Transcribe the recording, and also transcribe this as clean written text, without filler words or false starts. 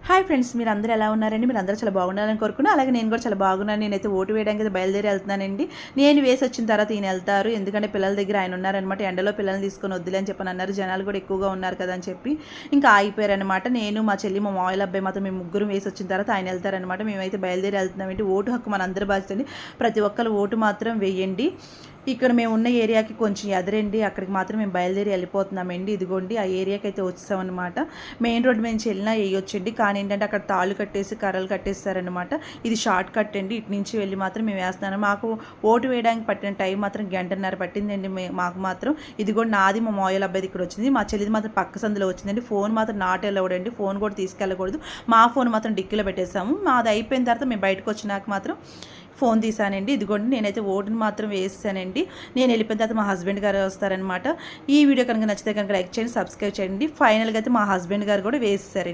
Hi friends, మీరు అందరూ ఎలా ఉన్నారండి? మీరు అందరూ చాలా బాగున్నారని కోరుకున్నా. అలాగే నేను కూడా చాలా బాగున్నాను. నేనైతే ఓటు వేయడానికి అయితే బయలుదేరి వెళ్తున్నానండి. నేను వేసి వచ్చిన తర్వాత ఈయన వెళ్తారు. ఎందుకంటే పిల్లల దగ్గర ఆయన ఉన్నారనమాట. ఎండలో పిల్లల్ని తీసుకొని వద్దులే అని చెప్పని అన్నారు. జనాలు కూడా ఎక్కువగా ఉన్నారు కదా అని చెప్పి ఇంకా ఆగిపోయారనమాట. నేను, మా చెల్లి, మా మామయ్య అబ్బాయి మాత్రం మేము ముగ్గురు వేసి వచ్చిన తర్వాత ఆయన వెళ్తారనమాట. మేమైతే బయలుదేరి వెళ్తున్నామండి. ఓటు హక్కు మన అందరి బాధ్యత అండి. ప్రతి ఒక్కరు ఓటు మాత్రం వేయండి. ఇక్కడ మేము ఉన్న ఏరియాకి కొంచెం ఎదరండి, అక్కడికి మాత్రం మేము బయలుదేరి వెళ్ళిపోతున్నామండి. ఇదిగోండి ఆ ఏరియాకి అయితే వచ్చేసామన్నమాట. మెయిన్ రోడ్ నుంచి వెళ్ళినా వేయొచ్చండి, కానీ ఏంటంటే అక్కడ తాళ్ళు కట్టేసి కర్రలు కట్టేస్తారనమాట. ఇది షార్ట్ కట్ అండి. ఇటు నుంచి వెళ్ళి మాత్రం మేము వేస్తున్నాను. మాకు ఓటు వేయడానికి పట్టిన టైం మాత్రం 1:30 పట్టిందండి మాకు మాత్రం. ఇదిగోండి నాది, మా మామయ్య అబ్బాయిది ఇక్కడ వచ్చింది. మా చెల్లిది మాత్రం పక్క సందులో వచ్చిందండి. ఫోన్ మాత్రం నాట్ అలౌడ్ అండి. ఫోన్ కూడా తీసుకెళ్ళకూడదు. మా ఫోన్ మాత్రం డిక్కీలో పెట్టేసాము. మాది అయిపోయిన తర్వాత మేము బయటకు వచ్చినాక మాత్రం ఫోన్ తీసానండి. ఇదిగోండి నేనైతే ఓటుని మాత్రం వేసానండి. నేను వెళ్ళిపోయిన తర్వాత మా హస్బెండ్ గారు వస్తారనమాట. ఈ వీడియో కనుక నచ్చితే కనుక లైక్ చేయండి, సబ్స్క్రైబ్ చేయండి. ఫైనల్గా అయితే మా హస్బెండ్ గారు కూడా వేసేసారండి.